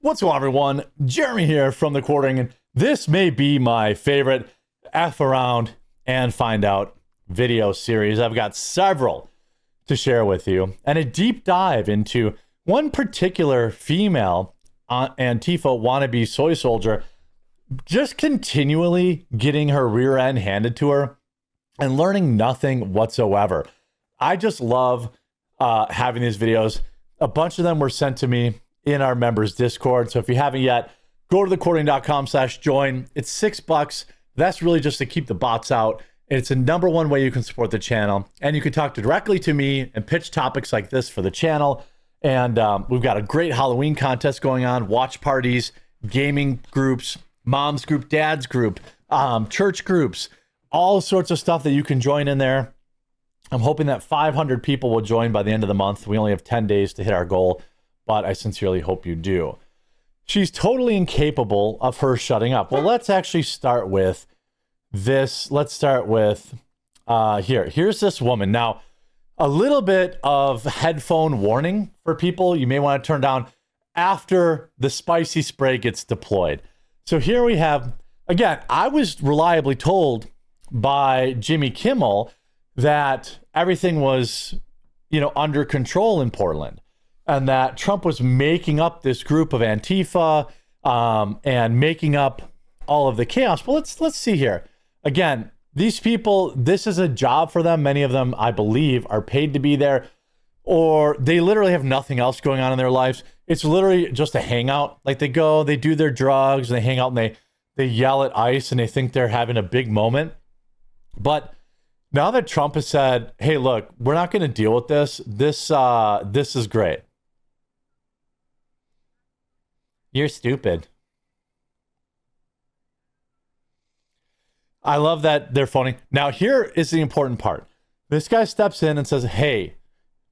What's going on, everyone? Jeremy here from the Quartering, and this may be my favorite F around and find out video series. I've got several to share with you, and a deep dive into one particular female Antifa wannabe soy soldier just continually getting her rear end handed to her and learning nothing whatsoever. I just love having these videos. A bunch of them were sent to me in our members Discord. So if you haven't yet, go to thequartering.com/join. It's $6. That's really just to keep the bots out. It's the #1 way you can support the channel. And you can talk directly to me and pitch topics like this for the channel. And we've got a great Halloween contest going on, watch parties, gaming groups, mom's group, dad's group, church groups, all sorts of stuff that you can join in there. I'm hoping that 500 people will join by the end of the month. We only have 10 days to hit our goal, but I sincerely hope you do. She's totally incapable of her shutting up. Well, let's actually start with this. Let's start with here's this woman. Now, a little bit of headphone warning for people. You may want to turn down after the spicy spray gets deployed. So here we have, again, I was reliably told by Jimmy Kimmel that everything was, under control in Portland, and that Trump was making up this group of Antifa and making up all of the chaos. But let's see here. Again, these people, this is a job for them. Many of them, I believe, are paid to be there, or they literally have nothing else going on in their lives. It's literally just a hangout. Like they go, they do their drugs, and they hang out, and they yell at ICE, and they think they're having a big moment. But now that Trump has said, hey, look, we're not going to deal with this. This is great. You're stupid. I love that they're phoning. Now, here is the important part. This guy steps in and says, hey,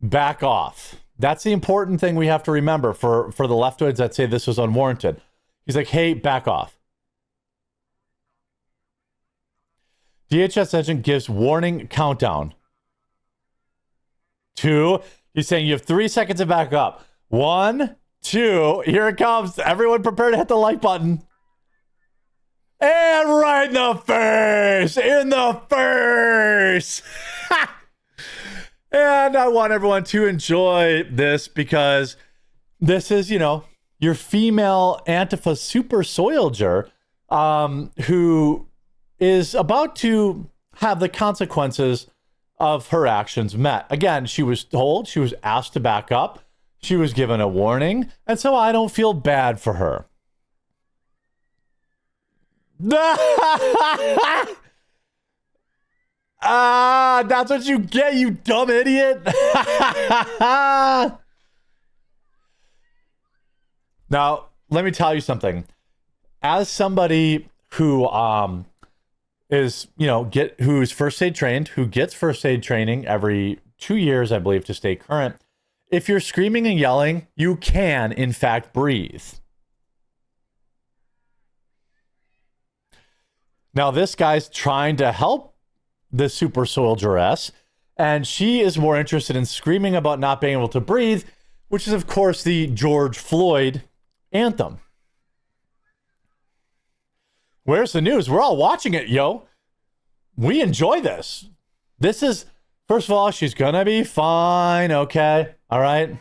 back off. That's the important thing we have to remember for the leftoids that say this was unwarranted. He's like, hey, back off. DHS agent gives warning countdown. 2. He's saying you have 3 seconds to back up. 1, 2. Here it comes. Everyone prepare to hit the like button. And right in the face. In the face. And I want everyone to enjoy this because this is, your female Antifa super soldier who is about to have the consequences of her actions met. Again, she was told, she was asked to back up. She was given a warning. And so I don't feel bad for her. That's what you get, you dumb idiot. Now, let me tell you something. As somebody who is, who's first aid trained, who gets first aid training every 2 years, I believe, to stay current. If you're screaming and yelling, you can, in fact, breathe. Now, this guy's trying to help the super soldieress, and she is more interested in screaming about not being able to breathe, which is, of course, the George Floyd anthem. Where's the news? We're all watching it, yo. We enjoy this. This is, first of all, she's gonna be fine, okay? All right?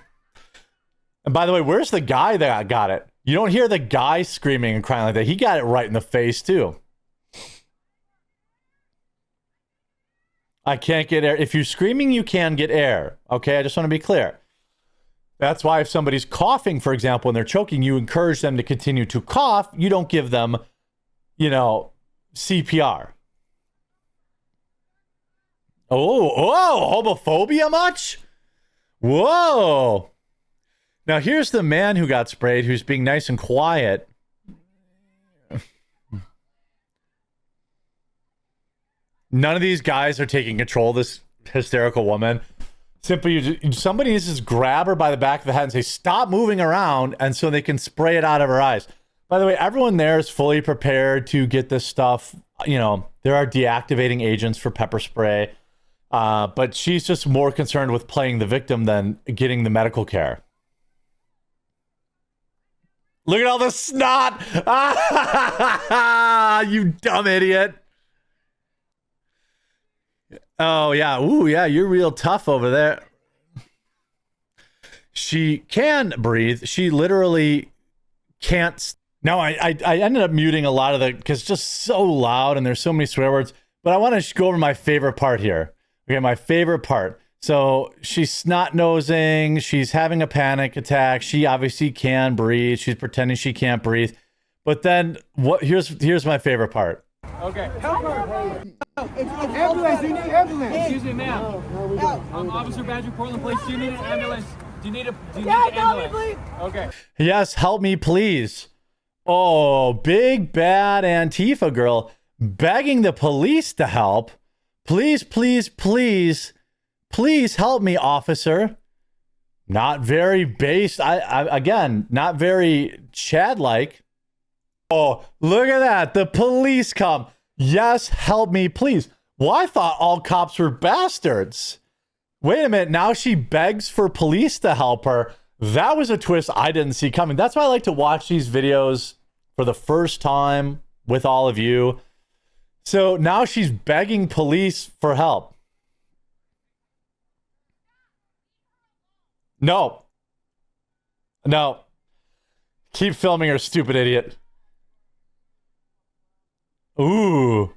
And by the way, where's the guy that got it? You don't hear the guy screaming and crying like that. He got it right in the face, too. I can't get air. If you're screaming, you can get air. Okay, I just want to be clear. That's why if somebody's coughing, for example, and they're choking, you encourage them to continue to cough. You don't give them, CPR. Oh, homophobia much? Whoa. Now, here's the man who got sprayed, who's being nice and quiet. None of these guys are taking control of this hysterical woman. Simply, somebody needs to just grab her by the back of the head and say, stop moving around, and so they can spray it out of her eyes. By the way, everyone there is fully prepared to get this stuff. There are deactivating agents for pepper spray. But she's just more concerned with playing the victim than getting the medical care. Look at all the snot. Ah, you dumb idiot. Oh, yeah. Ooh, yeah, you're real tough over there. She can breathe. She literally can't. No, I ended up muting a lot of the, because it's just so loud and there's so many swear words. But I want to go over my favorite part here. Okay, my favorite part. So she's snot-nosing. She's having a panic attack. She obviously can breathe. She's pretending she can't breathe. But then what? Here's my favorite part. Okay. Help her. Ambulance. You need ambulance. Excuse me, ma'am. I'm Officer Badger, Portland Police. Do you need an ambulance? Do you need an ambulance? Okay. Yes, help me, please. Oh, big bad Antifa girl begging the police to help. Please, please, please, please help me, officer. Not very based. Again, not very Chad-like. Oh, look at that. The police come. Yes, help me, please. Well, I thought all cops were bastards. Wait a minute. Now she begs for police to help her. That was a twist I didn't see coming. That's why I like to watch these videos for the first time with all of you. So now she's begging police for help. No. No. Keep filming her, stupid idiot. Ooh.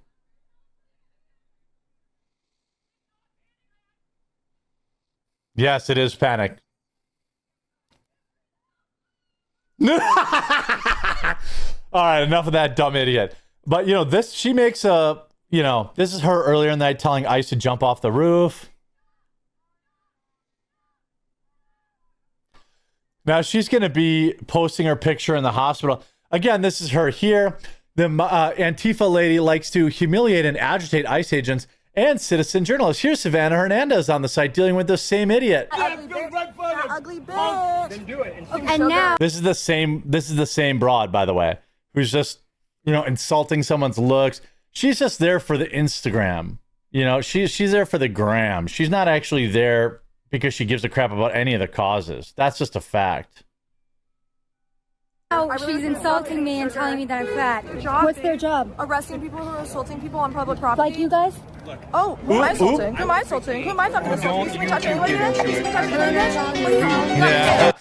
Yes, it is panic. All right, enough of that dumb idiot. But, you know, this, she makes a, you know, this is her earlier in the night telling Ice to jump off the roof. Now she's going to be posting her picture in the hospital. Again, this is her here. The Antifa lady likes to humiliate and agitate ICE agents and citizen journalists. Here's Savannah Hernandez on the site dealing with the same idiot. Ugly bitch. Then do it. And now This is the same broad, by the way, who's just, you know, insulting someone's looks. She's just there for the Instagram. You know, she's there for the gram. She's not actually there because she gives a crap about any of the causes. That's just a fact. she's insulting me and telling me that I'm fat. What's their job? Arresting people who are assaulting people on public property. Like you guys? Oh, who am I assaulting? Who am I assaulting? Who am I fucking assaulting? You see me touch anybody? You see me touch anybody? What are you doing? Yeah.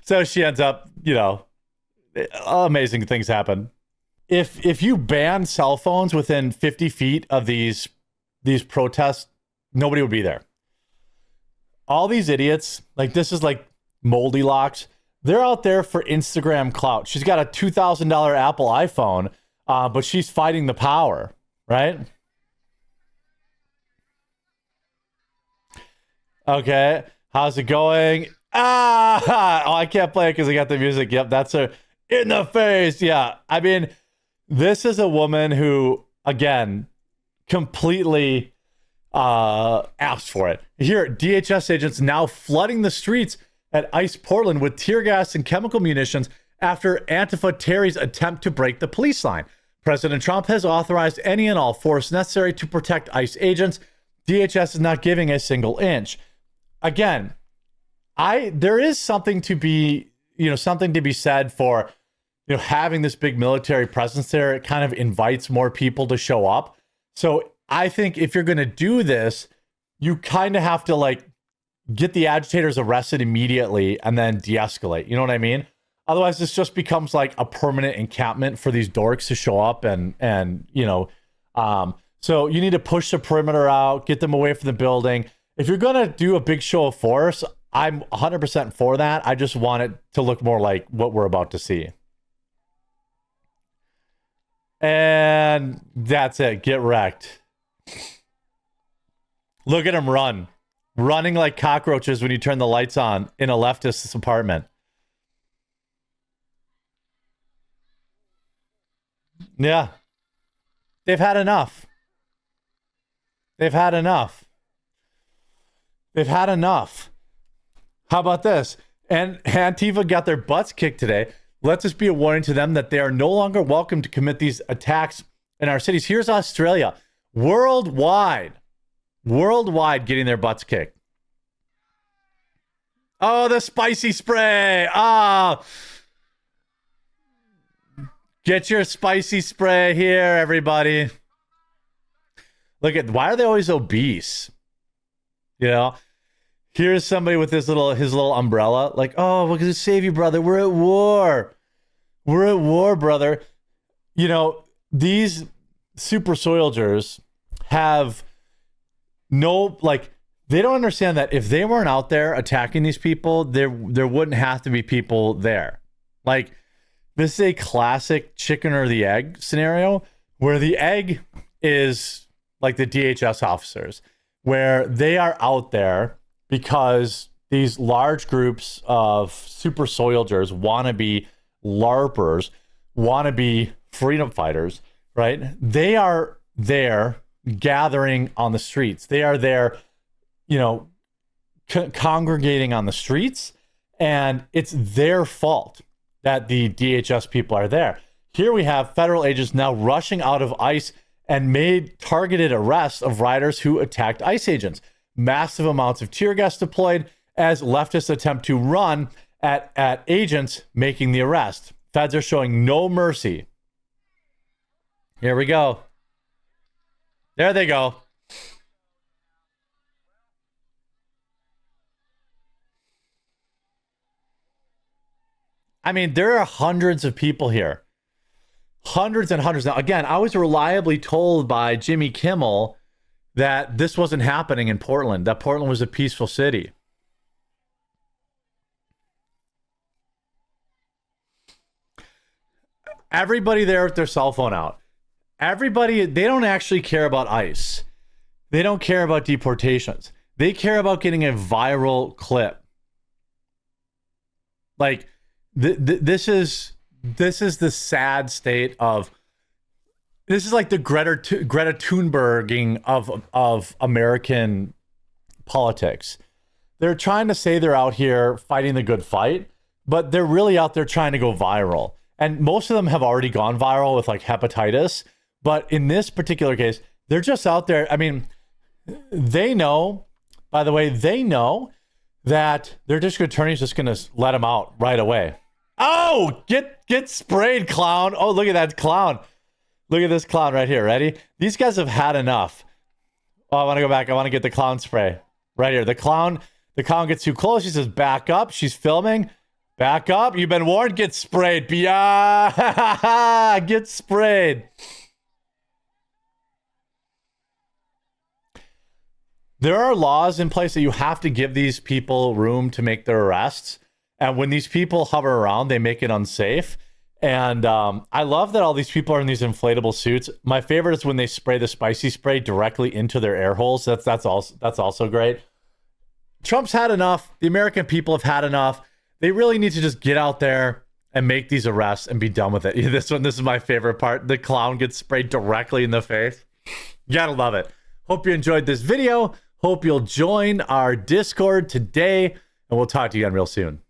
So she ends up, you know, amazing things happen. If you ban cell phones within 50 feet of these protests, nobody would be there. All these idiots, like this is like Moldy Locks, they're out there for Instagram clout. She's got a $2,000 Apple iPhone, but she's fighting the power, right? Okay, how's it going? Oh, I can't play it because I got the music. Yep, that's her in the face. Yeah, I mean, this is a woman who, again, completely asked for it. Here, DHS agents now flooding the streets at ICE Portland with tear gas and chemical munitions after Antifa Terry's attempt to break the police line. President Trump has authorized any and all force necessary to protect ICE agents. DHS is not giving a single inch. Again, there is something to be, something to be said for, having this big military presence there. It kind of invites more people to show up. So I think if you're going to do this, you kind of have to get the agitators arrested immediately and then de-escalate. You know what I mean? Otherwise, this just becomes like a permanent encampment for these dorks to show up so you need to push the perimeter out, get them away from the building. If you're going to do a big show of force, I'm 100% for that. I just want it to look more like what we're about to see. And that's it. Get wrecked. Look at them run. Running like cockroaches when you turn the lights on in a leftist's apartment. Yeah. They've had enough. They've had enough. They've had enough. How about this? And Antifa got their butts kicked today. Let this be a warning to them that they are no longer welcome to commit these attacks in our cities. Here's Australia. Worldwide getting their butts kicked. Oh, the spicy spray. Oh. Get your spicy spray here, everybody. Look at, why are they always obese? You know, here's somebody with his little umbrella. Like, oh, we're gonna save you, brother. We're at war. We're at war, brother. You know, these super soldiers have no, like, they don't understand that if they weren't out there attacking these people, there wouldn't have to be people there. Like, this is a classic chicken or the egg scenario where the egg is like the DHS officers, where they are out there because these large groups of super soldiers want to be LARPers, want to be freedom fighters, right? They are there gathering on the streets. They are there, you know, congregating on the streets, and it's their fault that the DHS people are there. Here we have federal agents now rushing out of ICE and made targeted arrests of riders who attacked ICE agents. Massive amounts of tear gas deployed as leftists attempt to run at agents making the arrest. Feds are showing no mercy. Here we go. There they go. I mean, there are hundreds of people here. Hundreds and hundreds. Now, again, I was reliably told by Jimmy Kimmel that this wasn't happening in Portland, that Portland was a peaceful city. Everybody there with their cell phone out. Everybody, they don't actually care about ICE. They don't care about deportations. They care about getting a viral clip. Like, this is the sad state of, this is like the Greta Thunberging of American politics. They're trying to say they're out here fighting the good fight, but they're really out there trying to go viral. And most of them have already gone viral with like hepatitis. But in this particular case, they're just out there. I mean, they know, by the way, they know that their district attorney's just going to let them out right away. Oh, get sprayed, clown. Oh, look at that clown. Look at this clown right here. Ready? These guys have had enough. Oh, I want to go back. I want to get the clown spray right here. The clown gets too close. She says, back up. She's filming. Back up. You've been warned. Get sprayed. Yeah. Get sprayed. There are laws in place that you have to give these people room to make their arrests. And when these people hover around, they make it unsafe. And I love that all these people are in these inflatable suits. My favorite is when they spray the spicy spray directly into their air holes. That's also great. Trump's had enough. The American people have had enough. They really need to just get out there and make these arrests and be done with it. This is my favorite part. The clown gets sprayed directly in the face. You gotta love it. Hope you enjoyed this video. Hope you'll join our Discord today, and we'll talk to you again real soon.